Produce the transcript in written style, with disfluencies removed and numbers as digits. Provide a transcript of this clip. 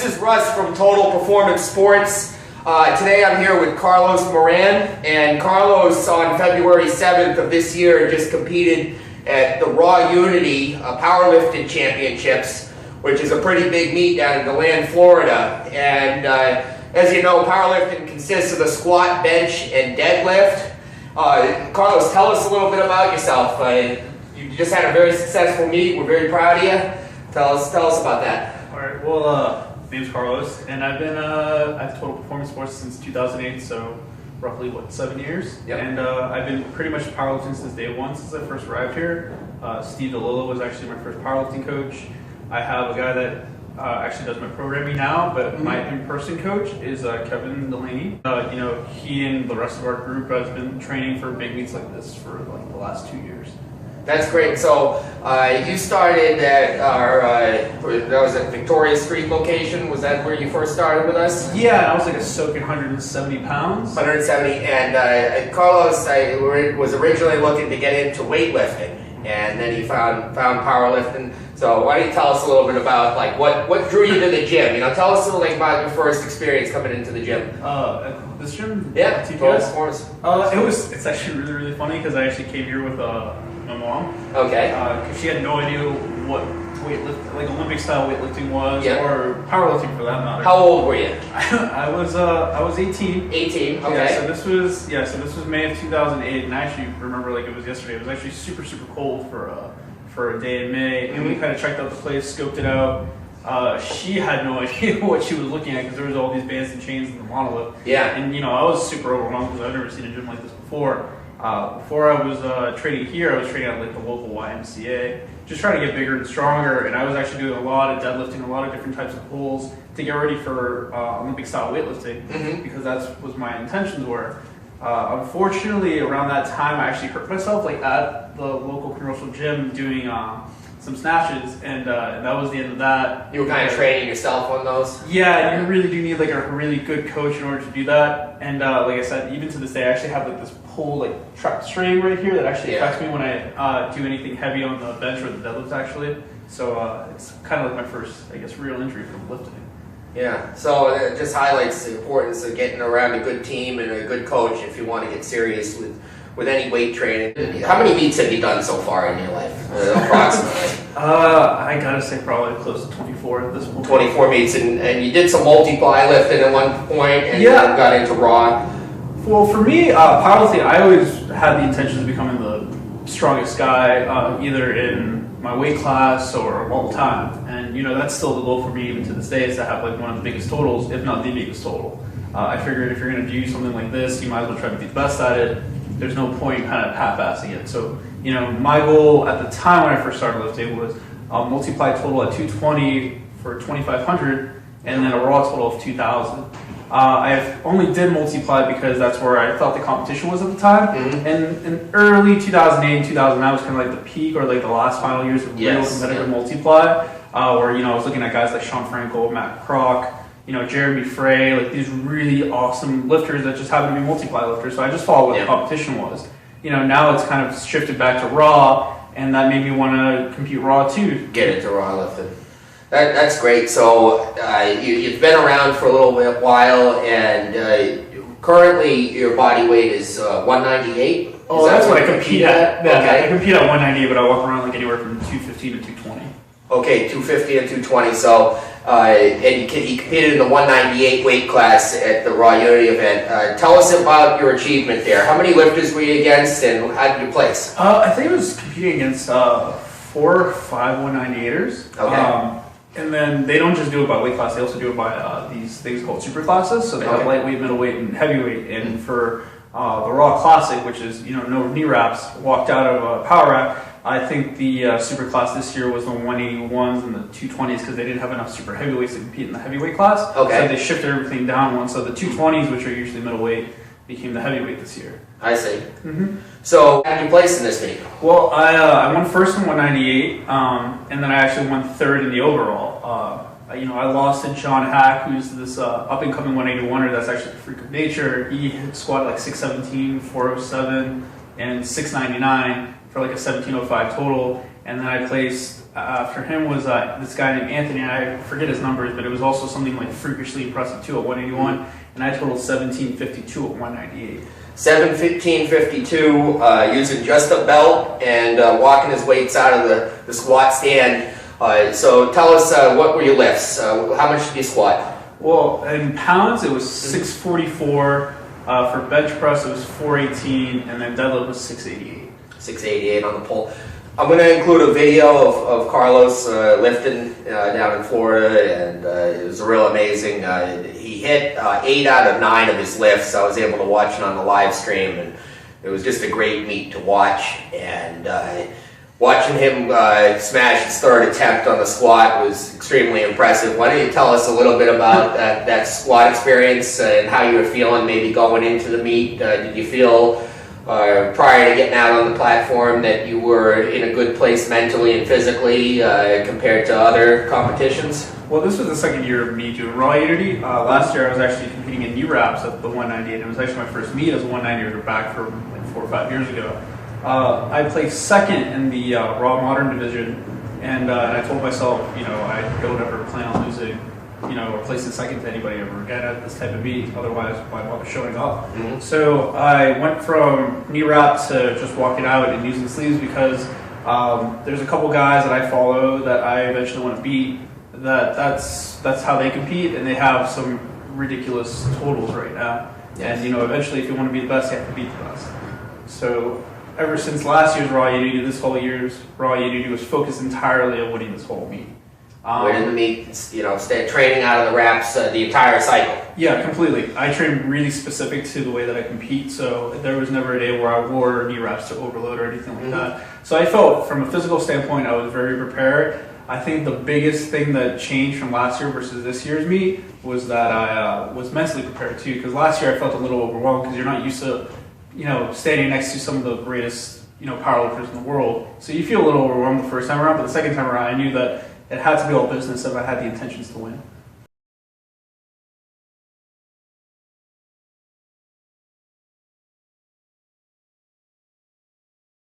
is Russ from Total Performance Sports. Today I'm here with Carlos Moran, and Carlos on February 7th of this year just competed at the Raw Unity Powerlifting Championships, which is a pretty big meet down in DeLand, Florida. And as you know, powerlifting consists of the squat, bench, and deadlift. Carlos, tell us a little bit about yourself. You just had a very successful meet. We're very proud of you. Tell us about that. All right. Well, my name's Carlos, and I've been at Total Performance Sports since 2008. So roughly 7 years. Yep. And I've been pretty much powerlifting since day one, since I first arrived here. Steve DeLillo was actually my first powerlifting coach. I have a guy that actually does my programming now, but my in-person coach is Kevin Delaney. He and the rest of our group has been training for big meets like this for like the last 2 years. That's great. So you started at our, that was at Victoria Street location. Was that where you first started with us? Yeah, I was like a soaking 170 pounds. 170. And Carlos was originally looking to get into weightlifting, and then he found powerlifting. So why don't you tell us a little bit about like what drew you to the gym? Tell us a little about your first experience coming into the gym. At this gym? Yeah, TPS? of course. It's actually really funny because I actually came here with my mom. Okay. Because she had no idea what like Olympic style weightlifting was, yeah, or powerlifting for that matter. How old were you? I was 18. 18. Okay. Yeah, so this was May of 2008, and I actually remember like it was yesterday. It was actually super cold for a day in May, and we kind of checked out the place, scoped it out. She had no idea what she was looking at because there was all these bands and chains in the monolith. Yeah. And I was super overwhelmed because I've never seen a gym like this before. Before I was training here, I was training at like the local YMCA, just trying to get bigger and stronger. And I was actually doing a lot of deadlifting, a lot of different types of pulls to get ready for Olympic style weightlifting, because that was my intentions were. Unfortunately, around that time, I actually hurt myself like at the local commercial gym doing some snatches, and that was the end of that. You were kind of training yourself on those? Yeah, you really do need like a really good coach in order to do that. And like I said, even to this day, I actually have like this pull like track string right here that actually affects me when I do anything heavy on the bench or the deadlift actually. So it's kind of like my first, I guess, real injury from lifting. Yeah, so it just highlights the importance of getting around a good team and a good coach if you want to get serious with any weight training. How many meets have you done so far in your life, approximately? I gotta say probably close to 24 at this point. 24 meets, and you did some multiply lifting at one point, and then got into raw. Well, for me, powerlifting, I always had the intention of becoming the strongest guy, either in my weight class or all the time. And that's still the goal for me even to this day, is to have like one of the biggest totals, if not the biggest total. I figured if you're going to do something like this, you might as well try to be the best at it. There's no point kind of half-assing it. So, my goal at the time when I first started lifting was multiply total at 220 for 2,500, and then a raw total of 2,000. I only did multiply because that's where I thought the competition was at the time. And in early 2008 and 2009 was kind of like the peak, or like the last final years of real competitive multiply, where I was looking at guys like Sean Frankel, Matt Kroc, Jeremy Frey, like these really awesome lifters that just happen to be multiply lifters. So I just followed what the competition was. Now it's kind of shifted back to raw, and that made me want to compete raw too. Get into raw lifting. That's great. So you've been around for a little while, and currently your body weight is 198. Oh, that's what I compete at. Yeah, okay. I compete at 198, but I walk around like anywhere from 215 to 220. Okay, 250 and 220. So, and he competed in the 198 weight class at the Raw Unity event. Tell us about your achievement there. How many lifters were you against, and how did you place? I think I was competing against 4 or 5 198ers. Okay. And then they don't just do it by weight class; they also do it by these things called super classes. So they have lightweight, middleweight, and heavyweight. And for the Raw Classic, which is no knee wraps, walked out of a power rack. I think the super class this year was the 181s and the 220s because they didn't have enough super heavyweights to compete in the heavyweight class. Okay. So they shifted everything down one. So the 220s, which are usually middleweight, became the heavyweight this year. I see. So how did you place in this meet? Well, I won first in 198, and then I actually won third in the overall. I lost to John Hack, who's this up-and-coming 181er that's actually a freak of nature. He squatted like 617, 407, and 699 for like a 1705 total. And then I placed after him was this guy named Anthony. I forget his numbers, but it was also something like freakishly impressive too at 181, and I totaled 1752 at 198. 7:15:52, using just a belt and walking his weights out of the squat stand. So tell us, what were your lifts? How much did you squat? Well, in pounds, it was 644. For bench press, it was 418, and then deadlift was 688. 688 on the pull. I'm going to include a video of Carlos lifting down in Florida, and it was real amazing. He hit 8 out of 9 of his lifts. I was able to watch it on the live stream, and it was just a great meet to watch. And watching him smash his third attempt on the squat was extremely impressive. Why don't you tell us a little bit about that squat experience and how you were feeling maybe going into the meet? Did you feel prior to getting out on the platform that you were in a good place mentally and physically compared to other competitions? Well, this was the second year of me doing Raw Unity. Last year I was actually competing in knee wraps at the 198. It was actually my first meet as a 198er back from like 4 or 5 years ago. I placed second in the Raw Modern division, and I told myself, I don't ever plan on losing, or placing second to anybody ever again at this type of meet. Otherwise, why bother showing up? Mm-hmm. So I went from knee wrap to just walking out and using sleeves because there's a couple guys that I follow that I eventually want to beat. That's how they compete, and they have some ridiculous totals right now. Yes. And eventually, if you want to be the best, you have to beat the best. So ever since last year's Raw Unity, this whole year's Raw Unity was focused entirely on winning this whole meet. Winning the meet, stay training out of the wraps the entire cycle. Yeah, completely. I train really specific to the way that I compete, so there was never a day where I wore knee wraps to overload or anything like that. So I felt, from a physical standpoint, I was very prepared. I think the biggest thing that changed from last year versus this year's meet was that I was mentally prepared too, because last year I felt a little overwhelmed because you're not used to standing next to some of the greatest, powerlifters in the world. So you feel a little overwhelmed the first time around, but the second time around, I knew that it had to be all business if I had the intentions to win.